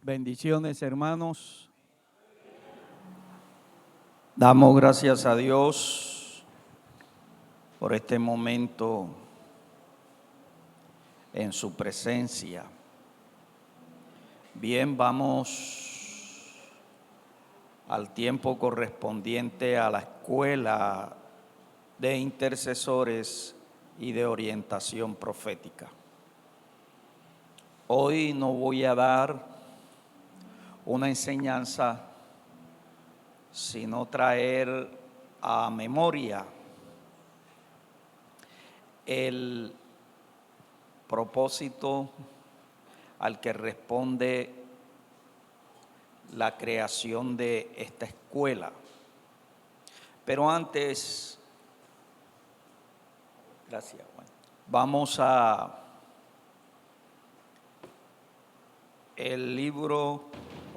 Bendiciones, hermanos. Damos gracias a Dios por este momento en su presencia. Bien, vamos al tiempo correspondiente a la escuela de intercesores y de orientación profética. Hoy no voy a dar una enseñanza, sino traer a memoria el propósito al que responde la creación de esta escuela. Pero antes, gracias, Juan. Vamos a el libro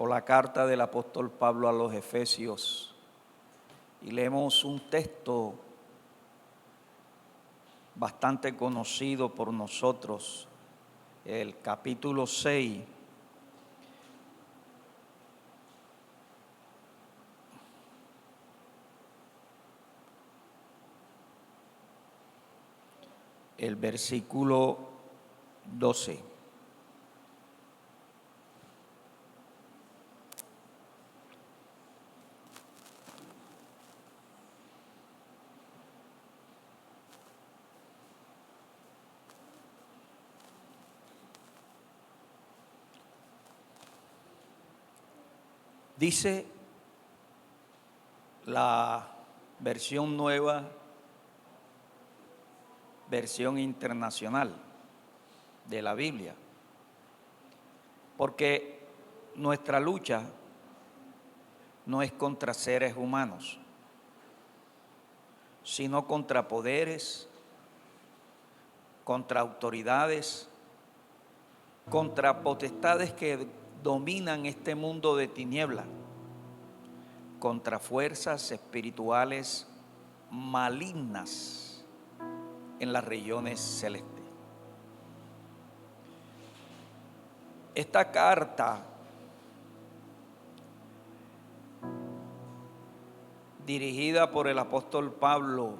o la carta del apóstol Pablo a los Efesios y leemos un texto bastante conocido por nosotros, el capítulo 6, el versículo 12. Dice la versión nueva, versión internacional de la Biblia, porque nuestra lucha no es contra seres humanos, sino contra poderes, contra autoridades, contra potestades que dominan este mundo de tinieblas, contra fuerzas espirituales malignas en las regiones celestes. Esta carta dirigida por el apóstol Pablo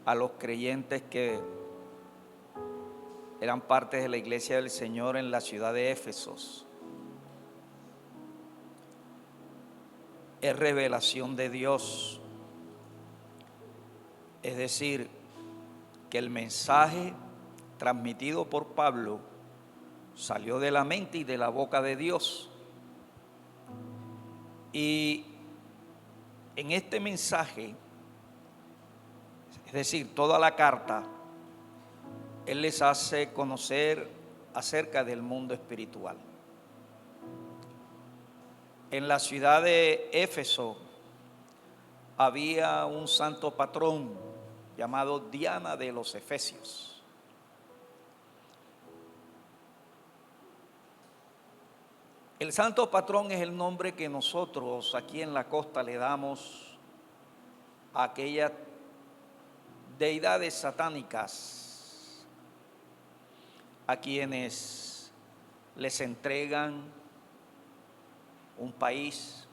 a los creyentes que eran parte de la iglesia del Señor en la ciudad de Éfeso, es revelación de Dios. Es decir, que el mensaje transmitido por Pablo salió de la mente y de la boca de Dios. Y en este mensaje, es decir, toda la carta, él les hace conocer acerca del mundo espiritual. En la ciudad de Éfeso había un santo patrón llamado Diana de los Efesios. El santo patrón es el nombre que nosotros aquí en la costa le damos a aquellas deidades satánicas a quienes les entregan un país,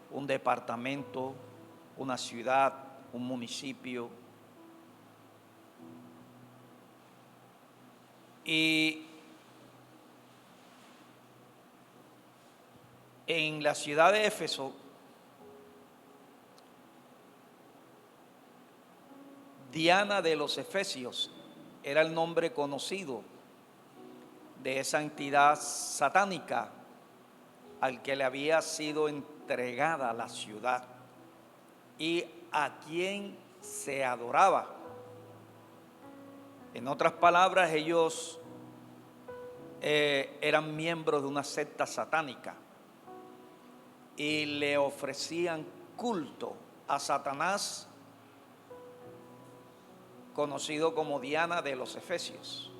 un departamento, una ciudad, un municipio. Y en la ciudad de Éfeso, Diana de los Efesios era el nombre conocido de esa entidad satánica al que le había sido entregada la ciudad y a quien se adoraba. En otras palabras, ellos eran miembros de una secta satánica y le ofrecían culto a Satanás, conocido como Diana de los Efesios.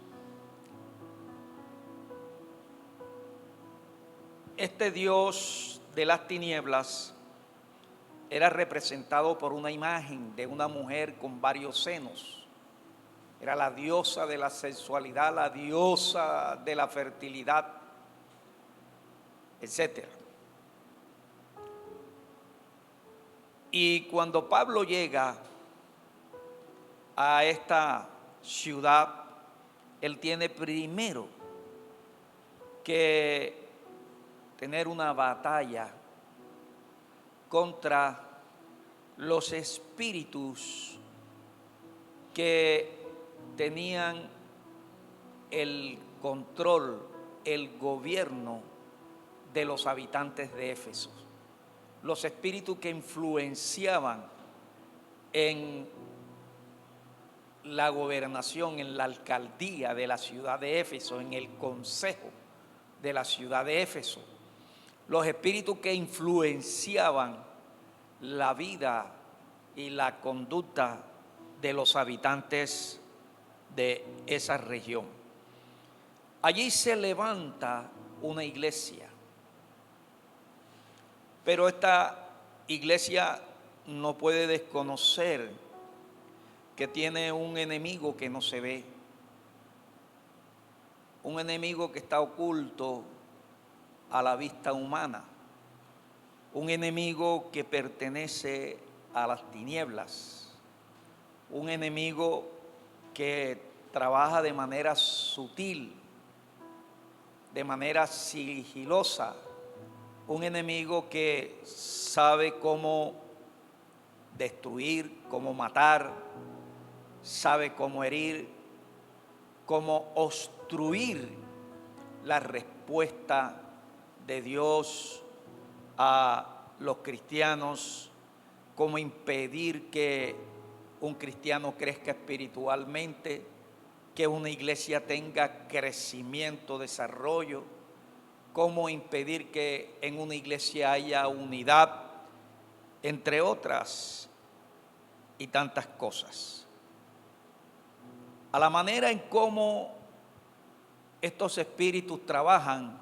Este dios de las tinieblas era representado por una imagen de una mujer con varios senos. Era la diosa de la sensualidad, la diosa de la fertilidad, etc. Y cuando Pablo llega a esta ciudad, él tiene primero que tener una batalla contra los espíritus que tenían el control, el gobierno de los habitantes de Éfeso. Los espíritus que influenciaban en la gobernación, en la alcaldía de la ciudad de Éfeso, en el consejo de la ciudad de Éfeso. Los espíritus que influenciaban la vida y la conducta de los habitantes de esa región. Allí se levanta una iglesia, pero esta iglesia no puede desconocer que tiene un enemigo que no se ve, un enemigo que está oculto a la vista humana, un enemigo que pertenece a las tinieblas, un enemigo que trabaja de manera sutil, de manera sigilosa, un enemigo que sabe cómo destruir, cómo matar, sabe cómo herir, cómo obstruir la respuesta de Dios a los cristianos, cómo impedir que un cristiano crezca espiritualmente, que una iglesia tenga crecimiento, desarrollo, cómo impedir que en una iglesia haya unidad, entre otras y tantas cosas. A la manera en cómo estos espíritus trabajan,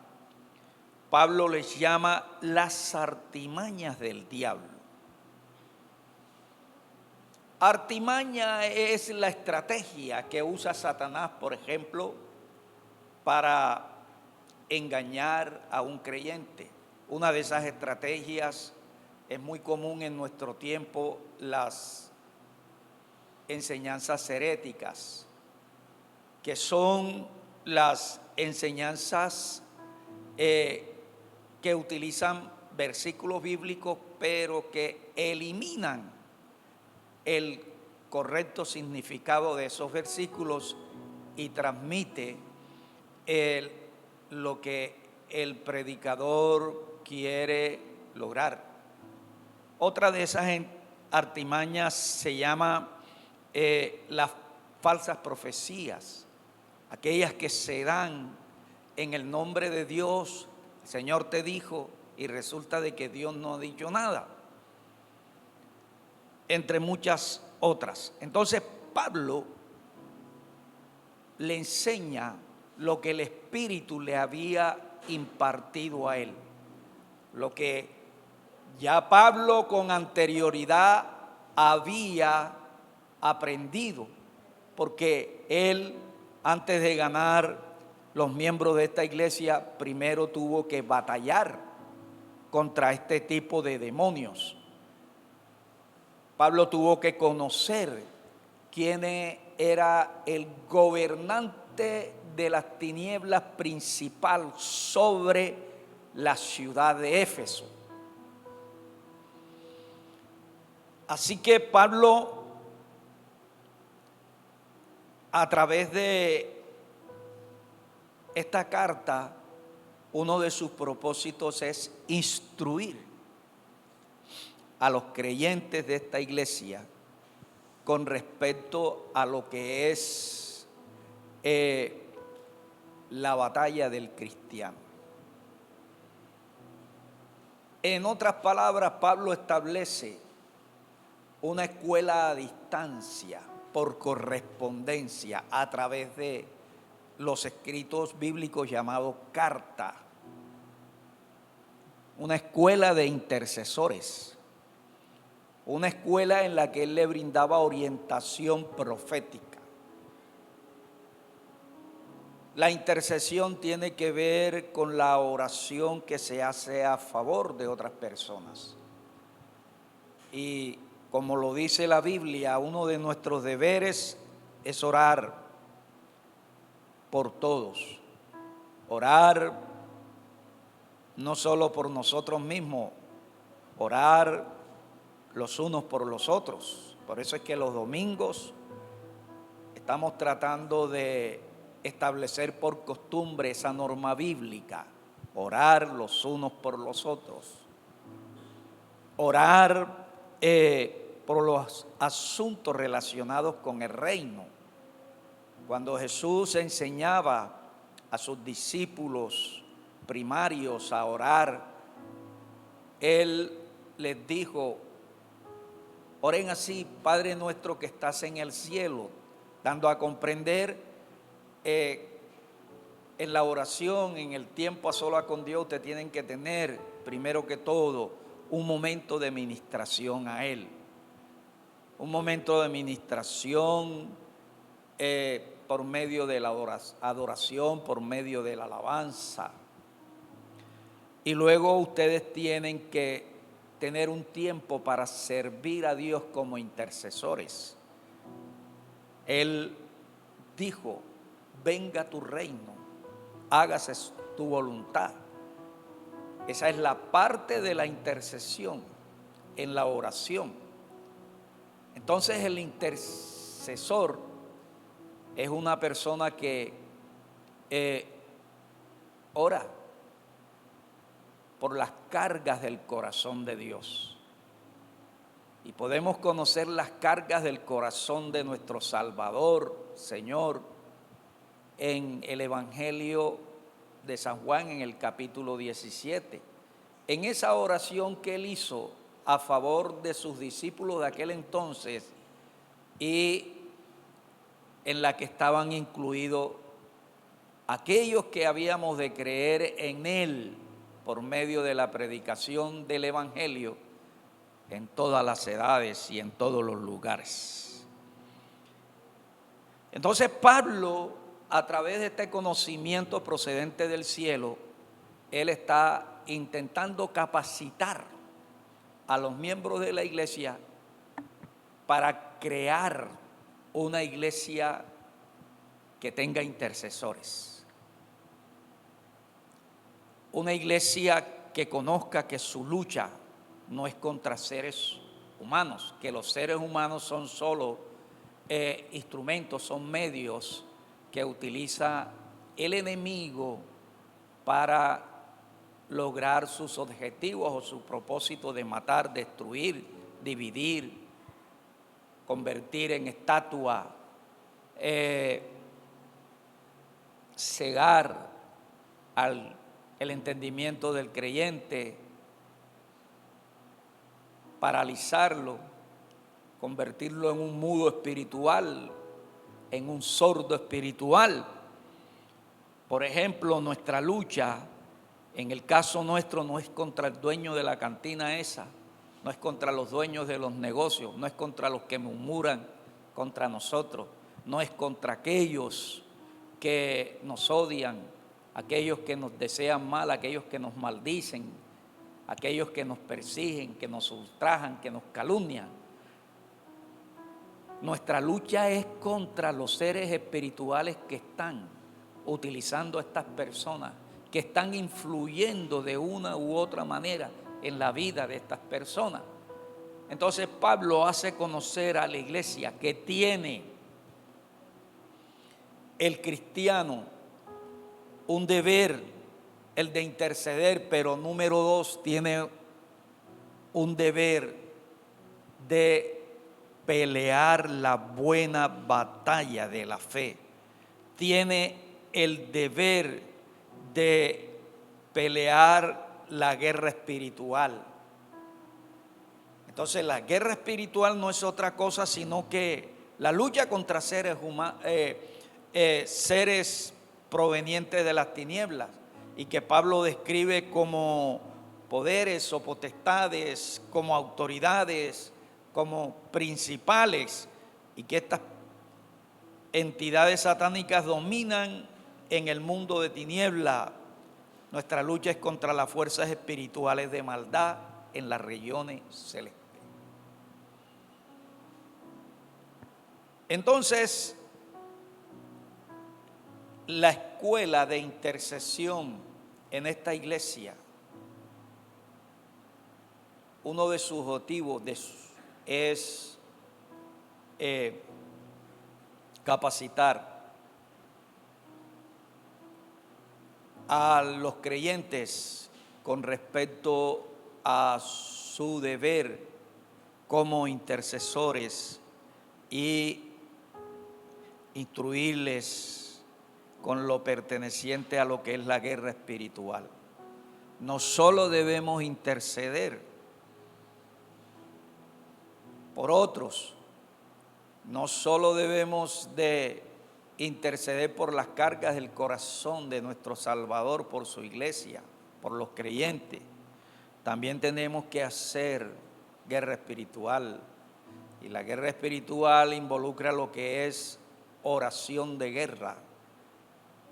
Pablo les llama las artimañas del diablo. Artimaña es la estrategia que usa Satanás, por ejemplo, para engañar a un creyente. Una de esas estrategias es muy común en nuestro tiempo, las enseñanzas heréticas, que son las enseñanzas que utilizan versículos bíblicos, pero que eliminan el correcto significado de esos versículos y transmite lo que el predicador quiere lograr. Otra de esas artimañas se llama las falsas profecías, aquellas que se dan en el nombre de Dios. El Señor te dijo y resulta de que Dios no ha dicho nada, entre muchas otras. Entonces Pablo le enseña lo que el Espíritu le había impartido a él, lo que ya Pablo con anterioridad había aprendido, porque él, antes de ganar los miembros de esta iglesia, primero tuvo que batallar contra este tipo de demonios. Pablo tuvo que conocer quién era el gobernante de las tinieblas principal sobre la ciudad de Éfeso. Así que Pablo, a través de esta carta, uno de sus propósitos es instruir a los creyentes de esta iglesia con respecto a lo que es la batalla del cristiano. En otras palabras, Pablo establece una escuela a distancia, por correspondencia, a través de los escritos bíblicos llamados carta. Una escuela de intercesores, una escuela en la que él le brindaba orientación profética, La intercesión tiene que ver con la oración que se hace a favor de otras personas. Y como lo dice la Biblia, uno de nuestros deberes es orar por todos. Orar no solo por nosotros mismos, orar los unos por los otros. Por eso es que los domingos estamos tratando de establecer por costumbre esa norma bíblica, orar los unos por los otros. Orar por los asuntos relacionados con el reino. Cuando Jesús enseñaba a sus discípulos primarios a orar, Él les dijo: oren así, Padre nuestro que estás en el cielo, dando a comprender en la oración, en el tiempo a solas con Dios, ustedes tienen que tener, primero que todo, un momento de ministración a Él. Un momento de ministración por medio de la adoración, por medio de la alabanza. Y luego ustedes tienen que tener un tiempo para servir a Dios como intercesores. Él dijo: venga tu reino, hágase tu voluntad. Esa es la parte de la intercesión en la oración. Entonces el intercesor es una persona que ora por las cargas del corazón de Dios. Y podemos conocer las cargas del corazón de nuestro Salvador, Señor, en el Evangelio de San Juan, en el capítulo 17. En esa oración que Él hizo a favor de sus discípulos de aquel entonces, y en la que estaban incluidos aquellos que habíamos de creer en Él por medio de la predicación del Evangelio en todas las edades y en todos los lugares. Entonces Pablo, a través de este conocimiento procedente del cielo, él está intentando capacitar a los miembros de la iglesia para crear una iglesia que tenga intercesores. Una iglesia que conozca que su lucha no es contra seres humanos, que los seres humanos son solo instrumentos, son medios que utiliza el enemigo para lograr sus objetivos o su propósito de matar, destruir, dividir, convertir en estatua, cegar el entendimiento del creyente, paralizarlo, convertirlo en un mudo espiritual, en un sordo espiritual. Por ejemplo, nuestra lucha, en el caso nuestro, no es contra el dueño de la cantina esa, no es contra los dueños de los negocios, no es contra los que murmuran contra nosotros, no es contra aquellos que nos odian, aquellos que nos desean mal, aquellos que nos maldicen, aquellos que nos persiguen, que nos ultrajan, que nos calumnian. Nuestra lucha es contra los seres espirituales que están utilizando a estas personas, que están influyendo de una u otra manera en la vida de estas personas. Entonces Pablo hace conocer a la iglesia que tiene el cristiano un deber, el de interceder, pero número 2, tiene un deber de pelear la buena batalla de la fe. Tiene el deber de pelear la guerra espiritual. Entonces la guerra espiritual no es otra cosa sino que la lucha contra seres provenientes de las tinieblas, y que Pablo describe como poderes o potestades, como autoridades, como principales, y que estas entidades satánicas dominan en el mundo de tiniebla. Nuestra lucha es contra las fuerzas espirituales de maldad en las regiones celestes. Entonces, la escuela de intercesión en esta iglesia, uno de sus objetivos es capacitar a los creyentes con respecto a su deber como intercesores y instruirles con lo perteneciente a lo que es la guerra espiritual. No solo debemos interceder por otros, no solo debemos de interceder por las cargas del corazón de nuestro Salvador, por su iglesia, por los creyentes, también tenemos que hacer guerra espiritual. Y la guerra espiritual involucra lo que es oración de guerra,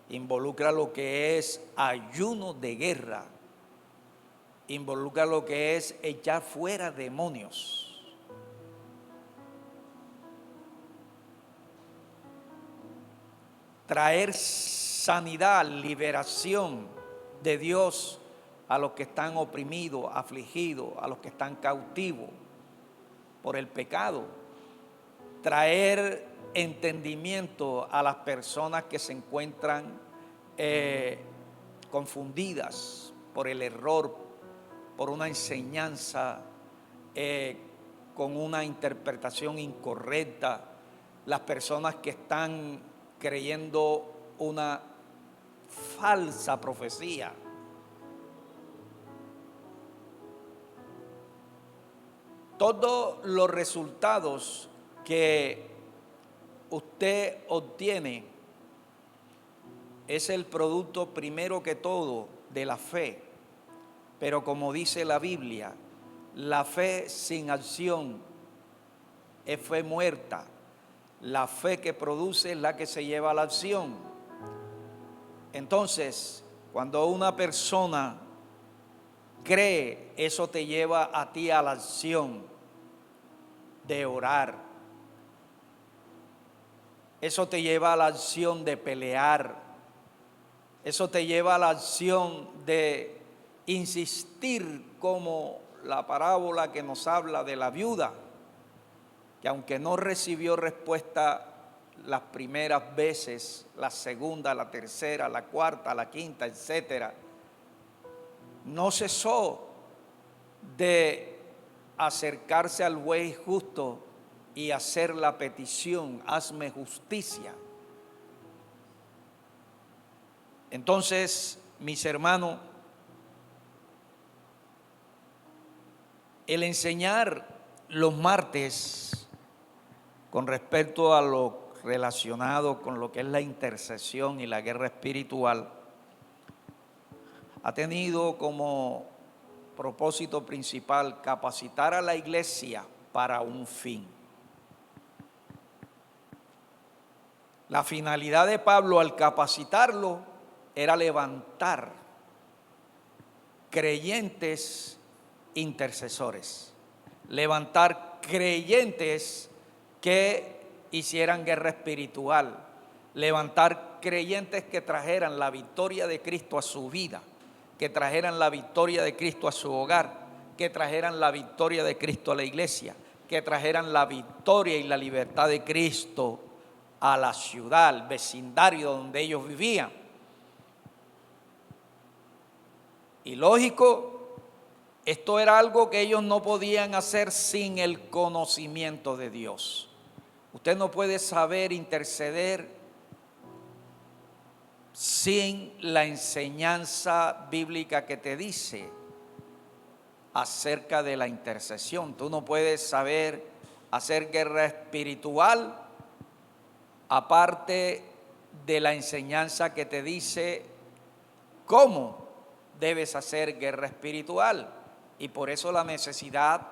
involucra lo que es ayuno de guerra, involucra lo que es echar fuera demonios. Traer sanidad, liberación de Dios a los que están oprimidos, afligidos, a los que están cautivos por el pecado. Traer entendimiento a las personas que se encuentran confundidas por el error, por una enseñanza con una interpretación incorrecta. Las personas que están creyendo una falsa profecía. Todos los resultados que usted obtiene es el producto primero que todo de la fe. Pero como dice la Biblia, la fe sin acción es fe muerta. La fe que produce es la que se lleva a la acción. Entonces, cuando una persona cree, eso te lleva a ti a la acción de orar. Eso te lleva a la acción de pelear. Eso te lleva a la acción de insistir, como la parábola que nos habla de la viuda, que aunque no recibió respuesta las primeras veces, la segunda, la tercera, la cuarta, la quinta, etcétera, no cesó de acercarse al juez justo y hacer la petición: hazme justicia. Entonces, mis hermanos, el enseñar los martes con respecto a lo relacionado con lo que es la intercesión y la guerra espiritual ha tenido como propósito principal capacitar a la iglesia para un fin. La finalidad de Pablo al capacitarlo era levantar creyentes intercesores, levantar creyentes que hicieran guerra espiritual, levantar creyentes que trajeran la victoria de Cristo a su vida, que trajeran la victoria de Cristo a su hogar, que trajeran la victoria de Cristo a la iglesia, que trajeran la victoria y la libertad de Cristo a la ciudad, al vecindario donde ellos vivían. Y lógico, esto era algo que ellos no podían hacer sin el conocimiento de Dios. Usted no puede saber interceder sin la enseñanza bíblica que te dice acerca de la intercesión. Tú no puedes saber hacer guerra espiritual aparte de la enseñanza que te dice cómo debes hacer guerra espiritual. Y por eso la necesidad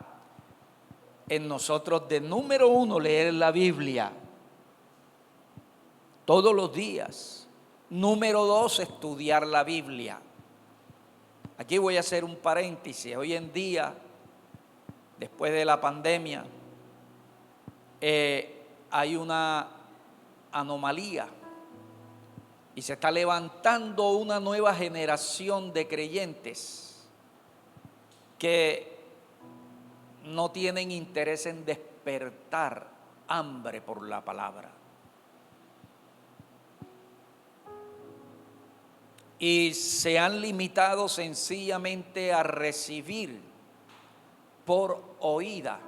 en nosotros de, número uno, leer la Biblia todos los días, Número 2, estudiar la Biblia. Aquí voy a hacer un paréntesis. Hoy en día, después de la pandemia, hay una anomalía y se está levantando una nueva generación de creyentes que no tienen interés en despertar hambre por la palabra. Y se han limitado sencillamente a recibir por oída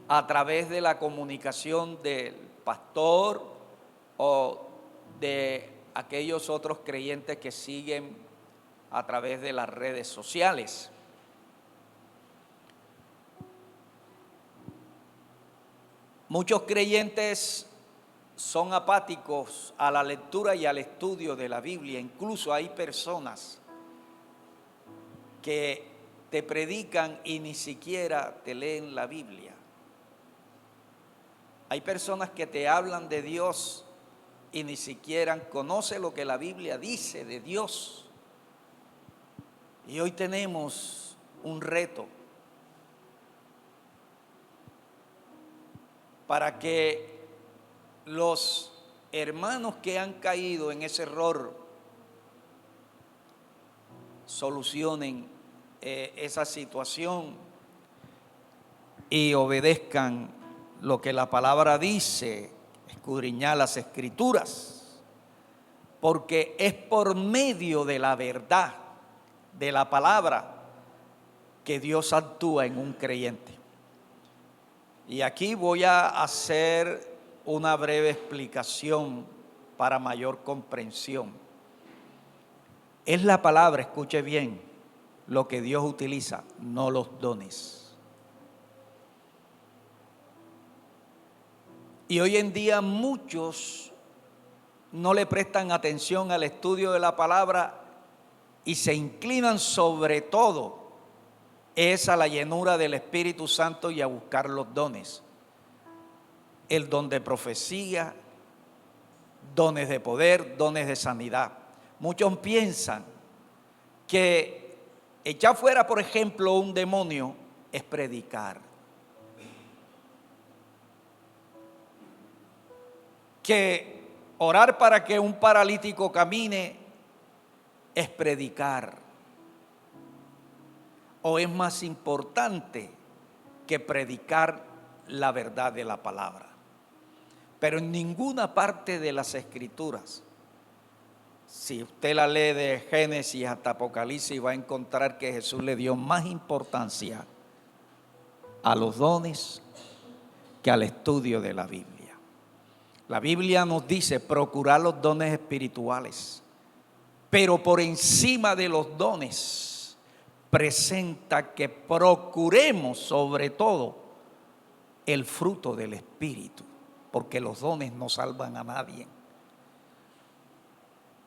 a través de la comunicación del pastor o de aquellos otros creyentes que siguen a través de las redes sociales. Muchos creyentes son apáticos a la lectura y al estudio de la Biblia. Incluso hay personas que te predican y ni siquiera te leen la Biblia. Hay personas que te hablan de Dios y ni siquiera conocen lo que la Biblia dice de Dios. Y hoy tenemos un reto para que los hermanos que han caído en ese error solucionen esa situación y obedezcan lo que la palabra dice, escudriñar las Escrituras, porque es por medio de la verdad, de la palabra, que Dios actúa en un creyente. Y aquí voy a hacer una breve explicación para mayor comprensión. Es la palabra, escuche bien, lo que Dios utiliza, no los dones. Y hoy en día muchos no le prestan atención al estudio de la palabra y se inclinan sobre todo a la llenura del Espíritu Santo y a buscar los dones. El don de profecía, dones de poder, dones de sanidad. Muchos piensan que echar fuera, por ejemplo, un demonio es predicar. Que orar para que un paralítico camine es predicar. O es más importante que predicar la verdad de la palabra. Pero en ninguna parte de las Escrituras, si usted la lee de Génesis hasta Apocalipsis, va a encontrar que Jesús le dio más importancia a los dones que al estudio de la Biblia. La Biblia nos dice procurar los dones espirituales, pero por encima de los dones presenta que procuremos sobre todo el fruto del Espíritu, porque los dones no salvan a nadie.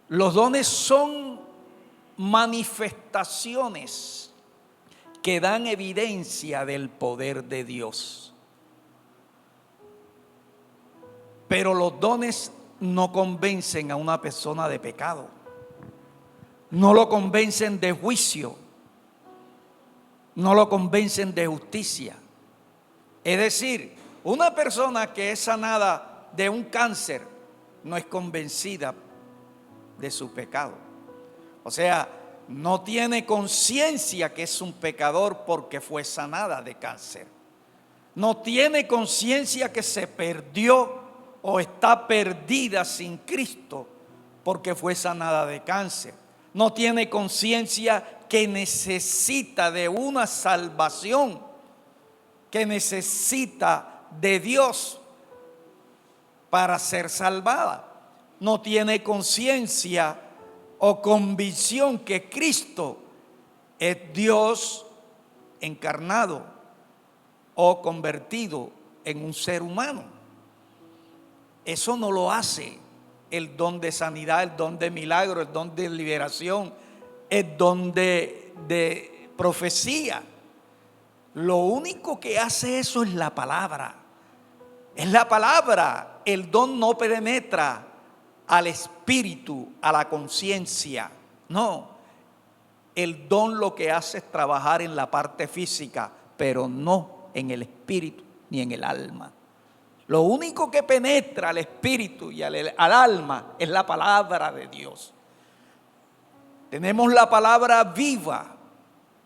Los dones son manifestaciones que dan evidencia del poder de Dios. Pero los dones no convencen a una persona de pecado, no lo convencen de juicio, no lo convencen de justicia. Es decir, una persona que es sanada de un cáncer no es convencida de su pecado. O sea, no tiene conciencia que es un pecador porque fue sanada de cáncer. No tiene conciencia que se perdió o está perdida sin Cristo porque fue sanada de cáncer. No tiene conciencia que necesita de una salvación, que necesita de Dios para ser salvada. No tiene conciencia o convicción que Cristo es Dios encarnado o convertido en un ser humano. Eso no lo hace el don de sanidad, el don de milagro, el don de liberación, el don de profecía. Lo único que hace eso es la palabra. Es la palabra. El don no penetra al espíritu, a la conciencia. No, el don lo que hace es trabajar en la parte física, pero no en el espíritu ni en el alma. Lo único que penetra al espíritu y al alma es la palabra de Dios. Tenemos la palabra viva,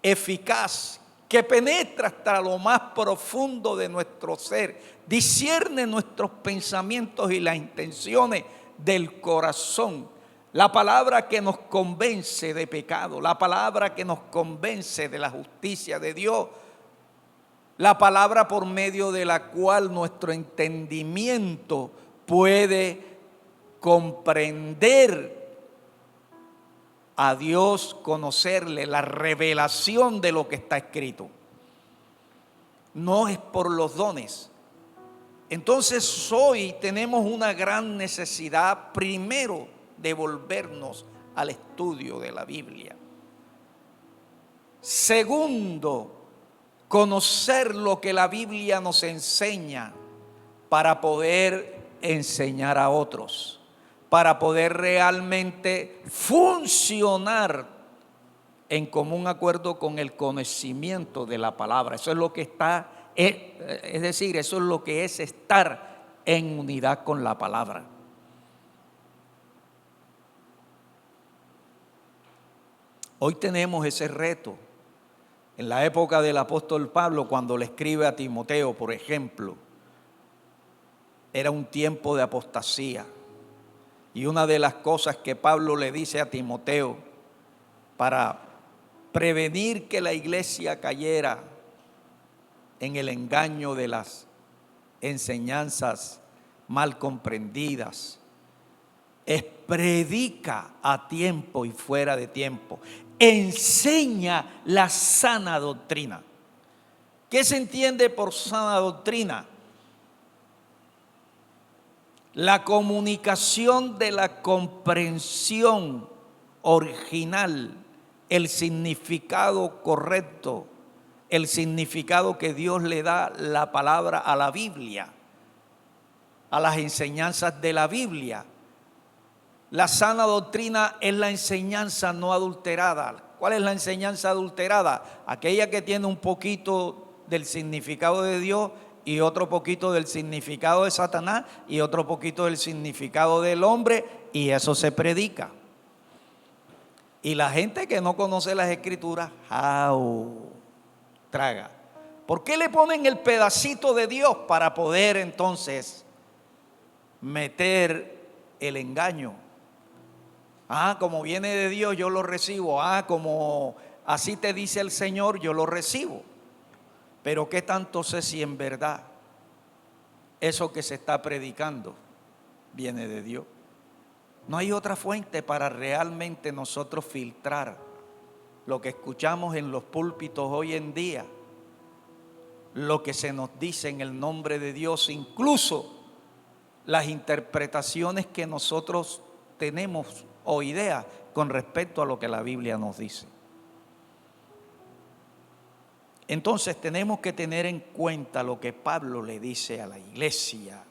eficaz, que penetra hasta lo más profundo de nuestro ser, discierne nuestros pensamientos y las intenciones del corazón. La palabra que nos convence de pecado, la palabra que nos convence de la justicia de Dios, la palabra por medio de la cual nuestro entendimiento puede comprender a Dios, conocerle, la revelación de lo que está escrito. No es por los dones. Entonces hoy tenemos una gran necesidad, primero, de volvernos al estudio de la Biblia. Segundo, conocer lo que la Biblia nos enseña para poder enseñar a otros, para poder realmente funcionar en común acuerdo con el conocimiento de la palabra. Eso es lo que está, es decir, eso es lo que es estar en unidad con la palabra. Hoy tenemos ese reto. En la época del apóstol Pablo, cuando le escribe a Timoteo, por ejemplo, era un tiempo de apostasía. Y una de las cosas que Pablo le dice a Timoteo para prevenir que la iglesia cayera en el engaño de las enseñanzas mal comprendidas, es predica a tiempo y fuera de tiempo. Enseña la sana doctrina. ¿Qué se entiende por sana doctrina? La comunicación de la comprensión original, el significado correcto, el significado que Dios le da la palabra a la Biblia, a las enseñanzas de la Biblia. La sana doctrina es la enseñanza no adulterada. ¿Cuál es la enseñanza adulterada? Aquella que tiene un poquito del significado de Dios y otro poquito del significado de Satanás y otro poquito del significado del hombre, y eso se predica. Y la gente que no conoce las escrituras, traga. ¿Por qué le ponen el pedacito de Dios? Para poder entonces meter el engaño. Como viene de Dios, yo lo recibo. Como así te dice el Señor, yo lo recibo. Pero ¿qué tanto sé si en verdad eso que se está predicando viene de Dios? No hay otra fuente para realmente nosotros filtrar lo que escuchamos en los púlpitos hoy en día, lo que se nos dice en el nombre de Dios, incluso las interpretaciones que nosotros tenemos o ideas con respecto a lo que la Biblia nos dice. Entonces tenemos que tener en cuenta lo que Pablo le dice a la iglesia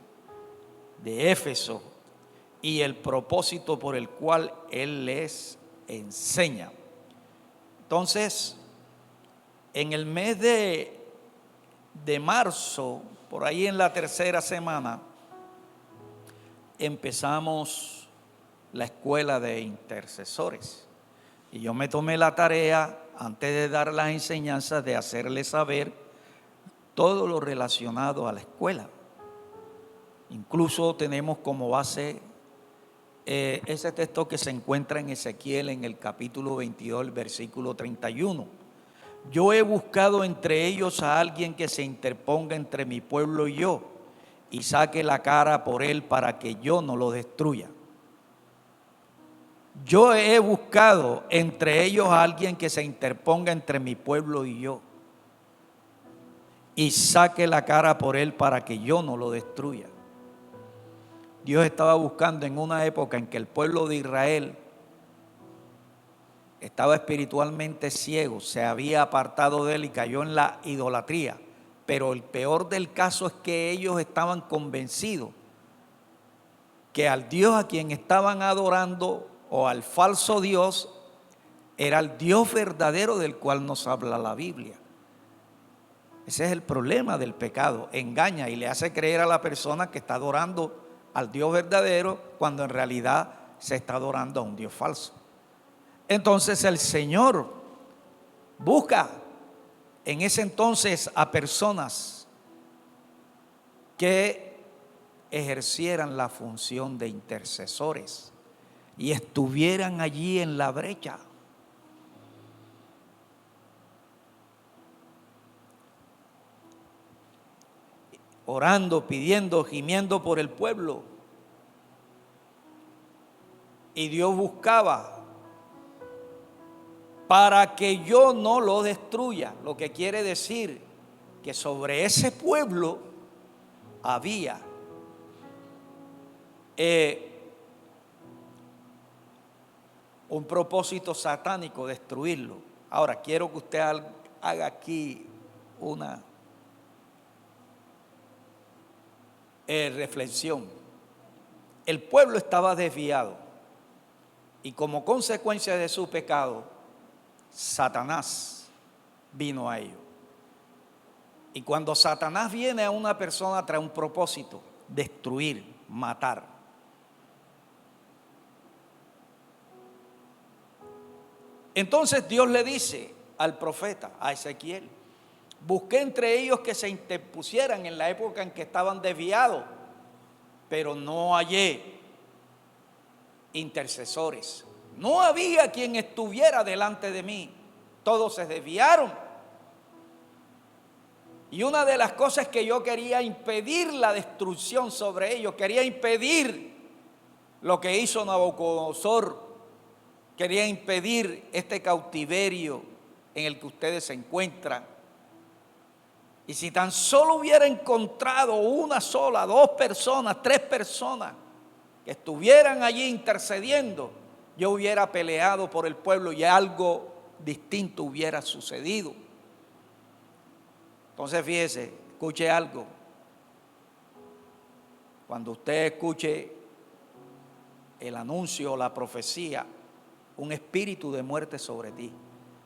de Éfeso y el propósito por el cual él les enseña. Entonces, en el mes de marzo, por ahí en la tercera semana, empezamos la escuela de intercesores. Y yo me tomé la tarea, antes de dar las enseñanzas, de hacerles saber todo lo relacionado a la escuela. Incluso tenemos como base ese texto que se encuentra en Ezequiel en el capítulo 22, el versículo 31. Yo he buscado entre ellos a alguien que se interponga entre mi pueblo y yo, y saque la cara por él para que yo no lo destruya. Yo he buscado entre ellos a alguien que se interponga entre mi pueblo y yo, y saque la cara por él para que yo no lo destruya. Dios estaba buscando en una época en que el pueblo de Israel estaba espiritualmente ciego, se había apartado de él y cayó en la idolatría. Pero el peor del caso es que ellos estaban convencidos que al Dios a quien estaban adorando o al falso Dios era el Dios verdadero del cual nos habla la Biblia. Ese es el problema del pecado, engaña y le hace creer a la persona que está adorando al Dios verdadero cuando en realidad se está adorando a un Dios falso. Entonces el Señor busca en ese entonces a personas que ejercieran la función de intercesores y estuvieran allí en la brecha. Orando, pidiendo, gimiendo por el pueblo. Y Dios buscaba para que yo no lo destruya. Lo que quiere decir que sobre ese pueblo había un propósito satánico, destruirlo. Ahora, quiero que usted haga aquí una reflexión. El pueblo estaba desviado y como consecuencia de su pecado, Satanás vino a ellos. Y cuando Satanás viene a una persona trae un propósito: destruir, matar. Entonces Dios le dice al profeta, a Ezequiel: busqué entre ellos que se interpusieran en la época en que estaban desviados, pero no hallé intercesores. No había quien estuviera delante de mí. Todos se desviaron. Y una de las cosas que yo quería impedir la destrucción sobre ellos, quería impedir lo que hizo Nabucodonosor, quería impedir este cautiverio en el que ustedes se encuentran. Y si tan solo hubiera encontrado una sola, 2 personas, 3 personas que estuvieran allí intercediendo, yo hubiera peleado por el pueblo y algo distinto hubiera sucedido. Entonces fíjese, escuche algo. Cuando usted escuche el anuncio o la profecía, un espíritu de muerte sobre ti.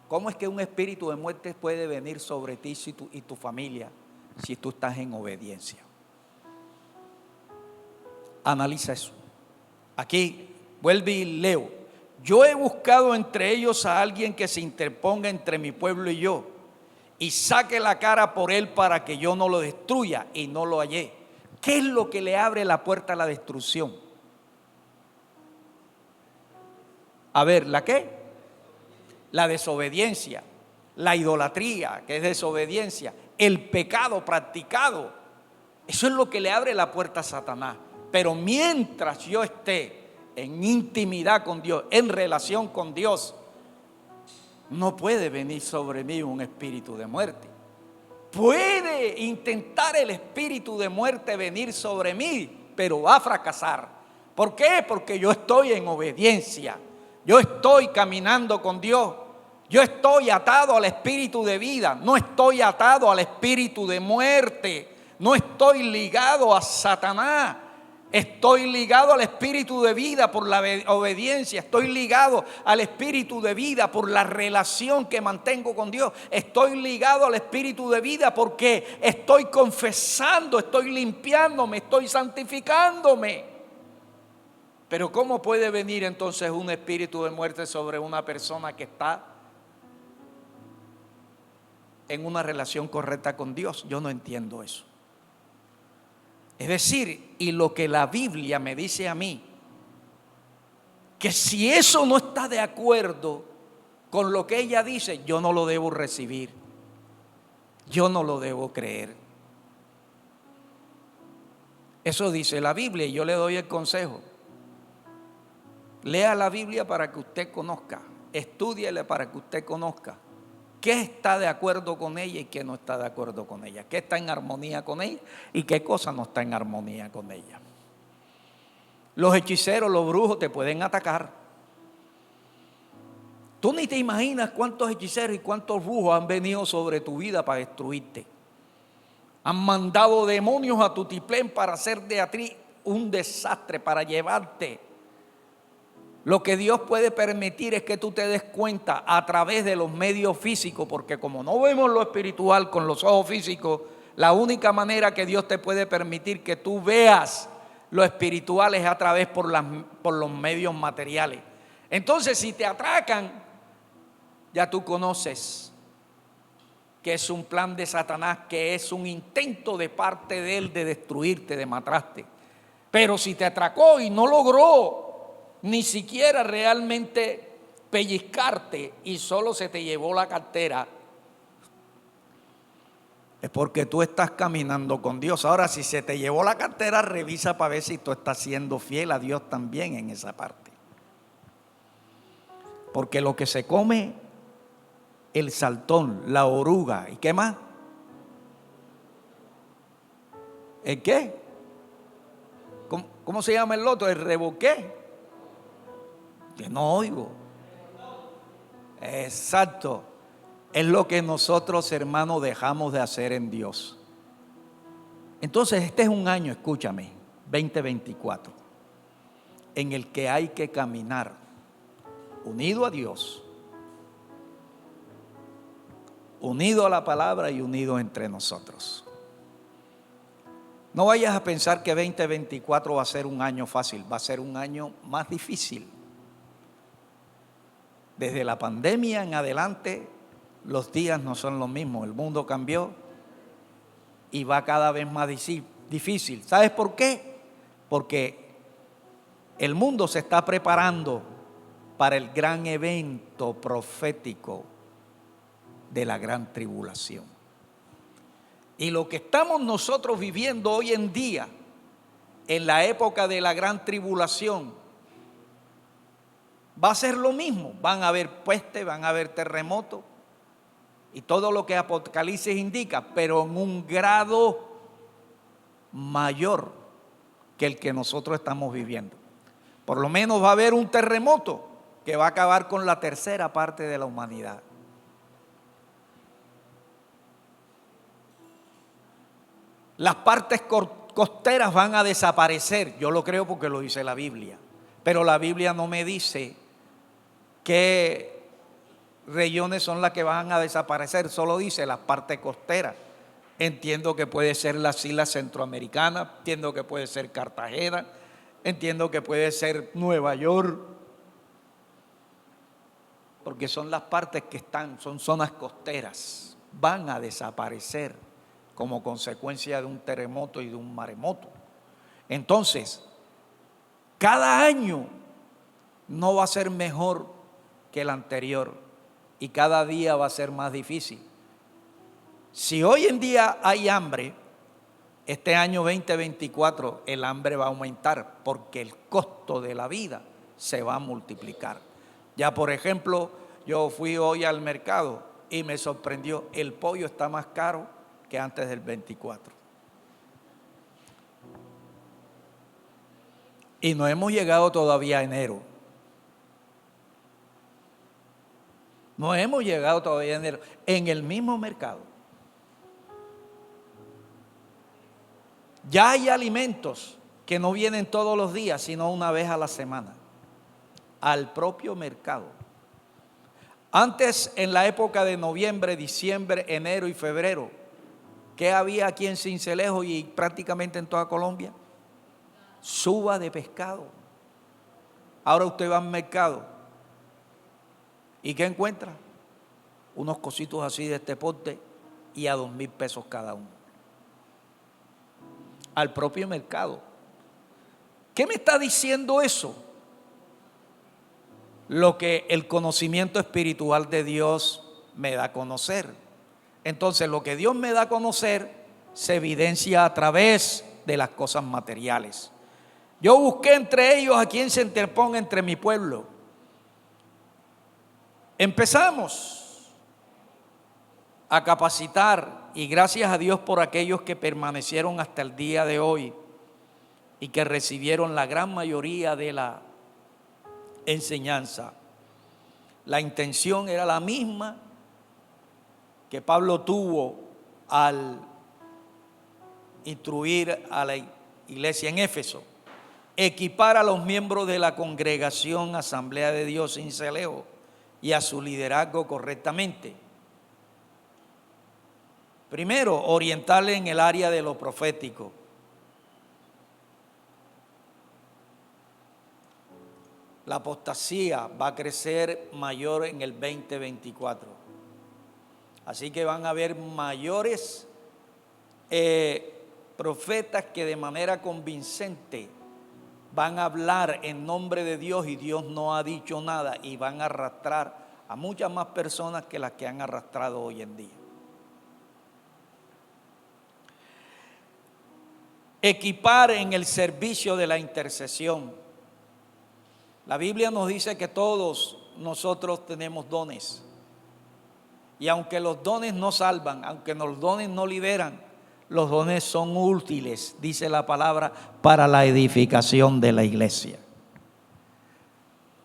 ¿Cómo es que un espíritu de muerte puede venir sobre ti y tu familia si tú estás en obediencia? Analiza eso. Aquí vuelve y leo. Yo he buscado entre ellos a alguien que se interponga entre mi pueblo y yo, y saque la cara por él para que yo no lo destruya, y no lo hallé. ¿Qué es lo que le abre la puerta a la destrucción? A ver, ¿la qué? La desobediencia, la idolatría, que es desobediencia, el pecado practicado. Eso es lo que le abre la puerta a Satanás. Pero mientras yo esté en intimidad con Dios, en relación con Dios, no puede venir sobre mí un espíritu de muerte. Puede intentar el espíritu de muerte venir sobre mí, pero va a fracasar. ¿Por qué? Porque yo estoy en obediencia. Yo estoy caminando con Dios. Yo estoy atado al espíritu de vida. No estoy atado al espíritu de muerte. No estoy ligado a Satanás. Estoy ligado al espíritu de vida por la obediencia. Estoy ligado al espíritu de vida por la relación que mantengo con Dios. Estoy ligado al espíritu de vida porque estoy confesando, estoy limpiándome, estoy santificándome. Pero ¿cómo puede venir entonces un espíritu de muerte sobre una persona que está en una relación correcta con Dios? Yo no entiendo eso. Es decir, y lo que la Biblia me dice a mí, que si eso no está de acuerdo con lo que ella dice, yo no lo debo recibir. Yo no lo debo creer. Eso dice la Biblia y yo le doy el consejo. Lea la Biblia para que usted conozca, estúdiele para que usted conozca qué está de acuerdo con ella y qué no está de acuerdo con ella, qué está en armonía con ella y qué cosa no está en armonía con ella. Los hechiceros, los brujos te pueden atacar. Tú ni te imaginas cuántos hechiceros y cuántos brujos han venido sobre tu vida para destruirte. Han mandado demonios a tu tiplén para hacer de ti un desastre, para llevarte. Lo que Dios puede permitir es que tú te des cuenta a través de los medios físicos, porque como no vemos lo espiritual con los ojos físicos, la única manera que Dios te puede permitir que tú veas lo espiritual es a través por los medios materiales. Entonces, si te atracan, ya tú conoces que es un plan de Satanás, que es un intento de parte de él de destruirte, de matarte. Pero si te atracó y no logró ni siquiera realmente pellizcarte y solo se te llevó la cartera, es porque tú estás caminando con Dios. Ahora, si se te llevó la cartera, revisa para ver si tú estás siendo fiel a Dios también en esa parte. Porque lo que se come el saltón, la oruga, ¿y qué más? ¿El qué? ¿Cómo se llama el otro? ¿El reboqué? Que no oigo. Exacto. Es lo que nosotros, hermanos, dejamos de hacer en Dios. Entonces, este es un año, escúchame, 2024, en el que hay que caminar unido a Dios, unido a la palabra y unido entre nosotros. No vayas a pensar que 2024 va a ser un año fácil, va a ser un año más difícil. Desde la pandemia en adelante, los días no son los mismos, el mundo cambió y va cada vez más difícil. ¿Sabes por qué? Porque el mundo se está preparando para el gran evento profético de la gran tribulación. Y lo que estamos nosotros viviendo hoy en día, en la época de la gran tribulación, va a ser lo mismo. Van a haber pestes, van a haber terremotos y todo lo que Apocalipsis indica, pero en un grado mayor que el que nosotros estamos viviendo. Por lo menos va a haber un terremoto que va a acabar con la tercera parte de la humanidad. Las partes costeras van a desaparecer. Yo lo creo porque lo dice la Biblia. Pero la Biblia no me dice qué regiones son las que van a desaparecer. Solo dice las partes costeras. Entiendo que puede ser las islas centroamericanas. Entiendo que puede ser Cartagena. Entiendo que puede ser Nueva York. Porque son las partes que son zonas costeras. Van a desaparecer como consecuencia de un terremoto y de un maremoto. Entonces, cada año no va a ser mejor que el anterior y cada día va a ser más difícil. Si hoy en día hay hambre, este año 2024 el hambre va a aumentar porque el costo de la vida se va a multiplicar. Ya por ejemplo, yo fui hoy al mercado y me sorprendió, el pollo está más caro que antes del 24. Y no hemos llegado todavía a enero. No hemos llegado todavía a enero. En el mismo mercado. Ya hay alimentos que no vienen todos los días, sino una vez a la semana. Al propio mercado. Antes, en la época de noviembre, diciembre, enero y febrero, ¿qué había aquí en Sincelejo y prácticamente en toda Colombia? Suba de pescado. Ahora usted va al mercado ¿y qué encuentra? Unos cositos así de este porte y a 2,000 pesos cada uno. Al propio mercado. ¿Qué me está diciendo eso? Lo que el conocimiento espiritual de Dios me da a conocer. Entonces, lo que Dios me da a conocer se evidencia a través de las cosas materiales. Yo busqué entre ellos a quien se interponga entre mi pueblo. Empezamos a capacitar y gracias a Dios por aquellos que permanecieron hasta el día de hoy y que recibieron la gran mayoría de la enseñanza. La intención era la misma que Pablo tuvo al instruir a la iglesia en Éfeso. equipar a los miembros de la congregación Asamblea de Dios sin celeo y a su liderazgo correctamente. Primero, orientarle en el área de lo profético. La apostasía va a crecer mayor en el 2024. Así que van a haber mayores profetas que de manera convincente van a hablar en nombre de Dios y Dios no ha dicho nada, y van a arrastrar a muchas más personas que las que han arrastrado hoy en día. Equipar en el servicio de la intercesión. La Biblia nos dice que todos nosotros tenemos dones. Y aunque los dones no salvan, aunque los dones no liberan, los dones son útiles, dice la palabra, para la edificación de la iglesia.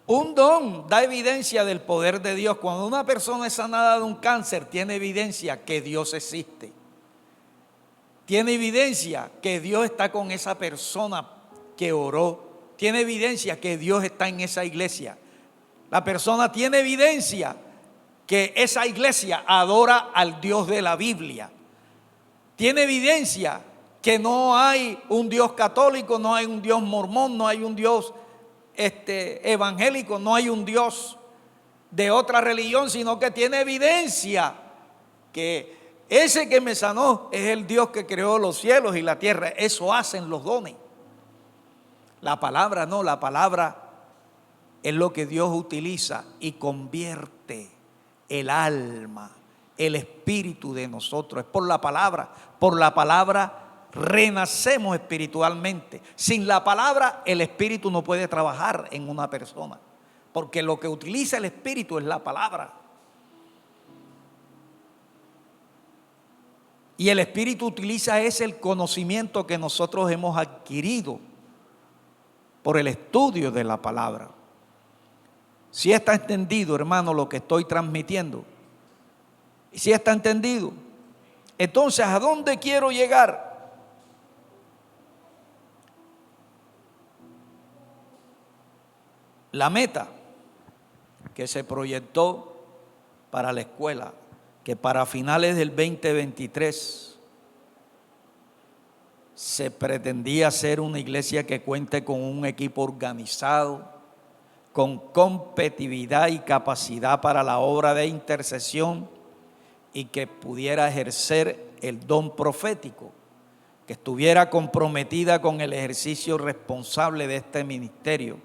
Un don da evidencia del poder de Dios. Cuando una persona es sanada de un cáncer, tiene evidencia que Dios existe. Tiene evidencia que Dios está con esa persona que oró. Tiene evidencia que Dios está en esa iglesia. La persona tiene evidencia que esa iglesia adora al Dios de la Biblia. Tiene evidencia que no hay un Dios católico, no hay un Dios mormón, no hay un Dios evangélico, no hay un Dios de otra religión, sino que tiene evidencia que ese que me sanó es el Dios que creó los cielos y la tierra. Eso hacen los dones. La palabra no, la palabra es lo que Dios utiliza y convierte el alma, el espíritu de nosotros. Es por la palabra renacemos espiritualmente. Sin la palabra el espíritu no puede trabajar en una persona, porque lo que utiliza el espíritu es la palabra. Y el espíritu utiliza el conocimiento que nosotros hemos adquirido por el estudio de la palabra. Si está entendido, hermano, lo que estoy transmitiendo. Y si está entendido, entonces, ¿a dónde quiero llegar? La meta que se proyectó para la escuela, que para finales del 2023 se pretendía ser una iglesia que cuente con un equipo organizado, con competitividad y capacidad para la obra de intercesión, y que pudiera ejercer el don profético, que estuviera comprometida con el ejercicio responsable de este ministerio,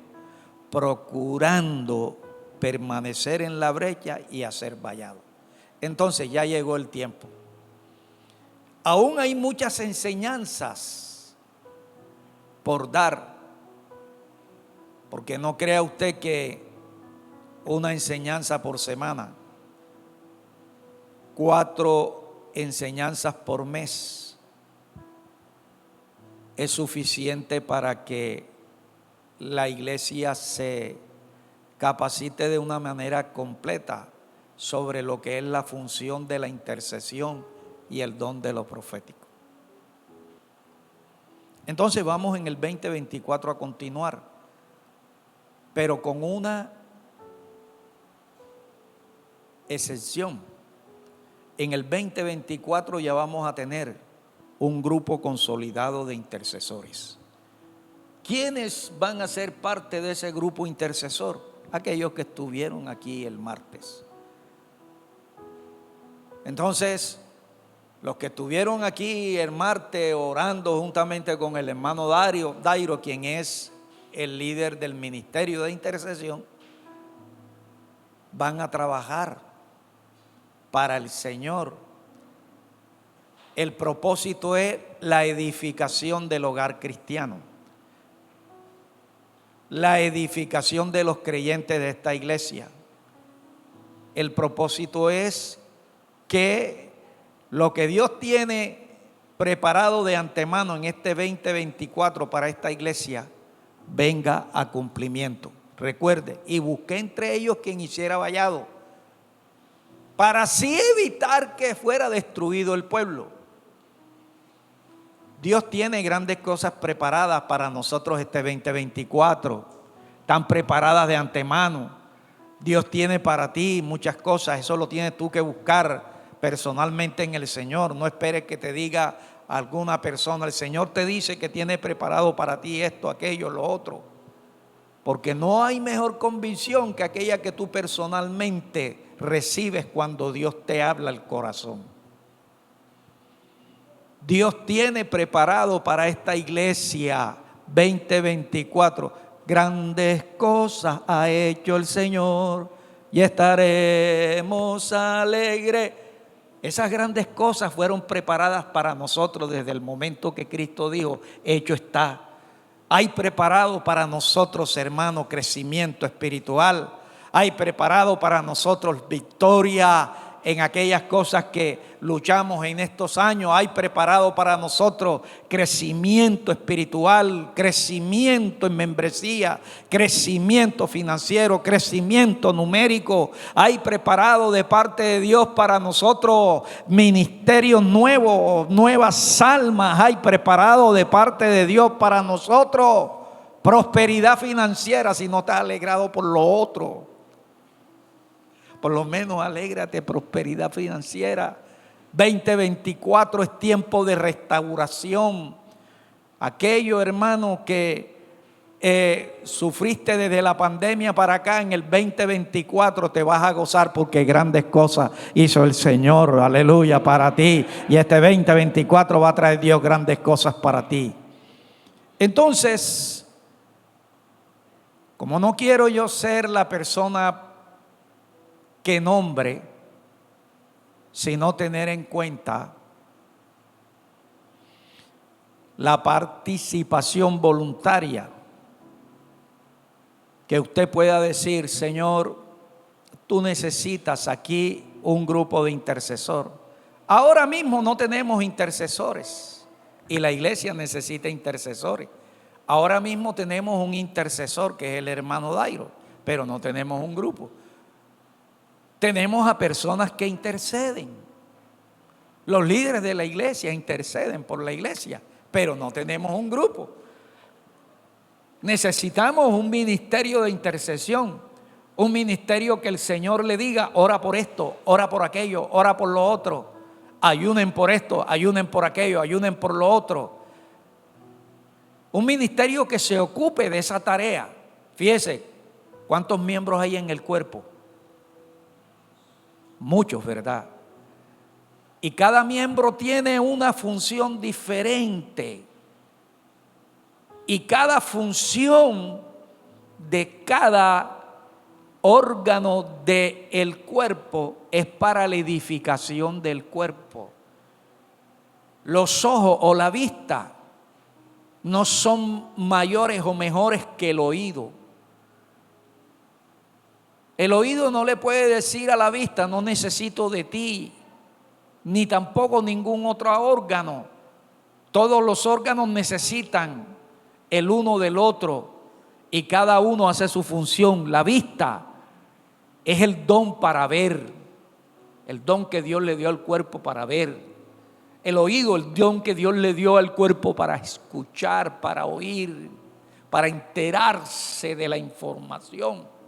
procurando permanecer en la brecha y hacer vallado. Entonces ya llegó el tiempo. Aún hay muchas enseñanzas por dar, porque no crea usted que una enseñanza por semana, 4 enseñanzas por mes es suficiente para que la iglesia se capacite de una manera completa sobre lo que es la función de la intercesión y el don de lo profético. Entonces vamos en el 2024 a continuar, pero con una excepción. En el 2024 ya vamos a tener un grupo consolidado de intercesores. ¿Quiénes van a ser parte de ese grupo intercesor? Aquellos que estuvieron aquí el martes. Entonces, los que estuvieron aquí el martes orando juntamente con el hermano Dairo, quien es el líder del ministerio de intercesión, van a trabajar para el Señor. El propósito es la edificación del hogar cristiano, la edificación de los creyentes de esta iglesia. El propósito es que lo que Dios tiene preparado de antemano en este 2024 para esta iglesia venga a cumplimiento. Recuerde, y busqué entre ellos quien hiciera vallado, para así evitar que fuera destruido el pueblo. Dios tiene grandes cosas preparadas para nosotros este 2024. Están preparadas de antemano. Dios tiene para ti muchas cosas. Eso lo tienes tú que buscar personalmente en el Señor. No esperes que te diga alguna persona. El Señor te dice que tiene preparado para ti esto, aquello, lo otro. Porque no hay mejor convicción que aquella que tú personalmente recibes cuando Dios te habla al corazón. Dios tiene preparado para esta iglesia 2024. Grandes cosas ha hecho el Señor y estaremos alegres. Esas grandes cosas fueron preparadas para nosotros desde el momento que Cristo dijo, hecho está. Hay preparado para nosotros, hermano, crecimiento espiritual. Hay preparado para nosotros victoria en aquellas cosas que luchamos en estos años. Hay preparado para nosotros crecimiento espiritual, crecimiento en membresía, crecimiento financiero, crecimiento numérico. Hay preparado de parte de Dios para nosotros ministerios nuevos, nuevas almas. Hay preparado de parte de Dios para nosotros prosperidad financiera. Si no te has alegrado por lo otro, por lo menos alégrate, prosperidad financiera. 2024 es tiempo de restauración. Aquello, hermano, que sufriste desde la pandemia para acá, en el 2024 te vas a gozar porque grandes cosas hizo el Señor, aleluya, para ti. Y este 2024 va a traer Dios grandes cosas para ti. Entonces, como no quiero yo ser la persona que nombre, sino tener en cuenta la participación voluntaria, que usted pueda decir, Señor, tú necesitas aquí un grupo de intercesor. Ahora mismo no tenemos intercesores y la iglesia necesita intercesores. Ahora mismo tenemos un intercesor que es el hermano Dairo, pero no tenemos un grupo. Tenemos a personas que interceden. Los líderes de la iglesia interceden por la iglesia, pero no tenemos un grupo. Necesitamos un ministerio de intercesión, un ministerio que el Señor le diga, ora por esto, ora por aquello, ora por lo otro, ayunen por esto, ayunen por aquello, ayunen por lo otro. Un ministerio que se ocupe de esa tarea. Fíjese, ¿cuántos miembros hay en el cuerpo? Muchos, ¿verdad? Y cada miembro tiene una función diferente. Y cada función de cada órgano del cuerpo es para la edificación del cuerpo. Los ojos o la vista no son mayores o mejores que el oído. El oído no le puede decir a la vista, no necesito de ti, ni tampoco ningún otro órgano. Todos los órganos necesitan el uno del otro y cada uno hace su función. La vista es el don para ver, el don que Dios le dio al cuerpo para ver. El oído, el don que Dios le dio al cuerpo para escuchar, para oír, para enterarse de la información.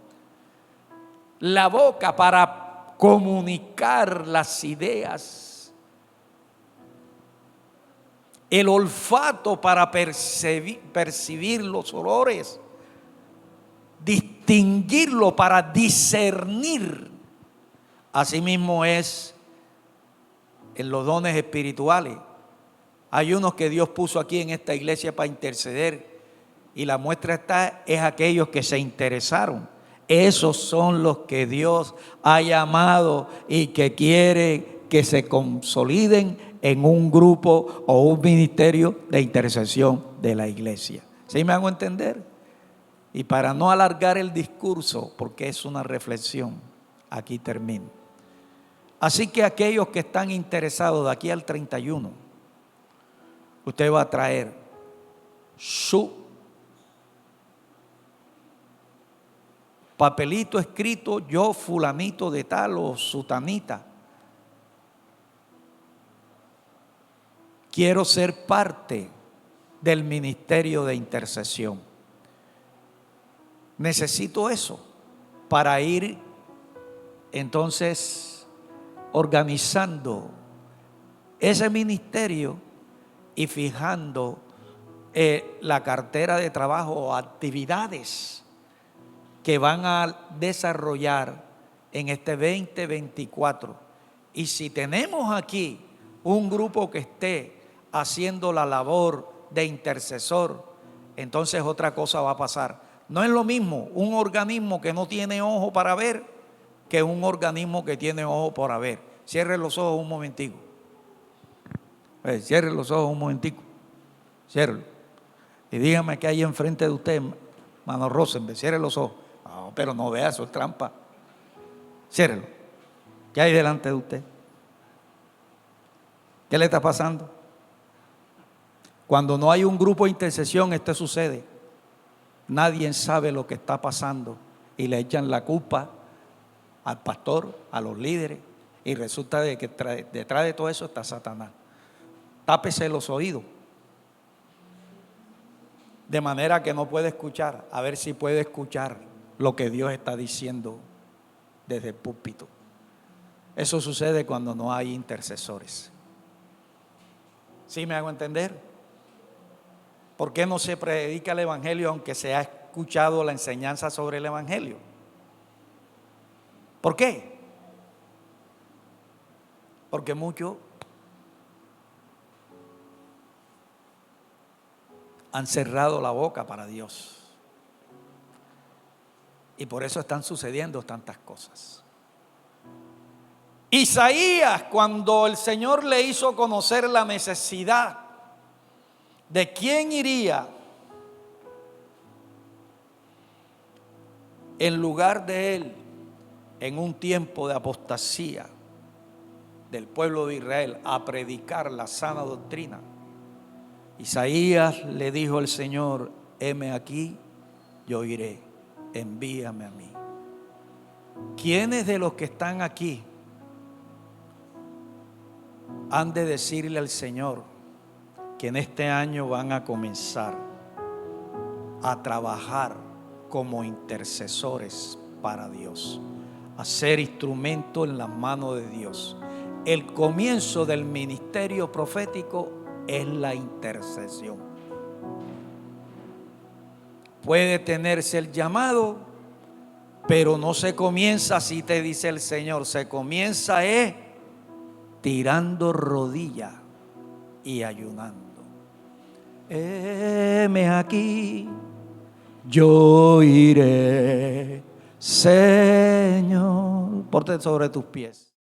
La boca para comunicar las ideas. El olfato para percibir los olores. Distinguirlo para discernir. Asimismo es en los dones espirituales. Hay unos que Dios puso aquí en esta iglesia para interceder. Y la muestra es aquellos que se interesaron. Esos son los que Dios ha llamado y que quiere que se consoliden en un grupo o un ministerio de intercesión de la iglesia. ¿Sí me hago entender? Y para no alargar el discurso, porque es una reflexión, aquí termino. Así que aquellos que están interesados de aquí al 31, usted va a traer su papelito escrito, yo fulanito de tal o sutanita. quiero ser parte del ministerio de intercesión. Necesito eso para ir entonces organizando ese ministerio y fijando la cartera de trabajo o actividades que van a desarrollar en este 2024. Y si tenemos aquí un grupo que esté haciendo la labor de intercesor, entonces otra cosa va a pasar. No es lo mismo un organismo que no tiene ojo para ver que un organismo que tiene ojo para ver. Cierre los ojos un momentico. Cierre los ojos un momentico. Cierre. Y dígame qué hay enfrente de usted, mano Rosenberg. Cierre los ojos. No, pero no vea, eso es trampa. Ciérrelo. ¿Qué hay delante de usted? ¿Qué le está pasando? Cuando no hay un grupo de intercesión, esto sucede. Nadie sabe lo que está pasando y le echan la culpa al pastor, a los líderes, y resulta de que detrás de todo eso está Satanás. Tápese los oídos, de manera que no puede escuchar. A ver si puede escuchar lo que Dios está diciendo desde el púlpito. Eso sucede cuando no hay intercesores. ¿Sí me hago entender? ¿Por qué no se predica el evangelio aunque se ha escuchado la enseñanza sobre el evangelio? ¿Por qué? Porque muchos han cerrado la boca para Dios. Y por eso están sucediendo tantas cosas. Isaías, cuando el Señor le hizo conocer la necesidad de quién iría en lugar de él en un tiempo de apostasía del pueblo de Israel a predicar la sana doctrina, Isaías le dijo al Señor: heme aquí, yo iré, envíame a mí. ¿Quiénes de los que están aquí han de decirle al Señor que en este año van a comenzar a trabajar como intercesores para Dios, a ser instrumento en las manos de Dios? El comienzo del ministerio profético es la intercesión. Puede tenerse el llamado, pero no se comienza así, te dice el Señor. Se comienza tirando rodillas y ayunando. Heme aquí, yo iré, Señor. Ponte sobre tus pies.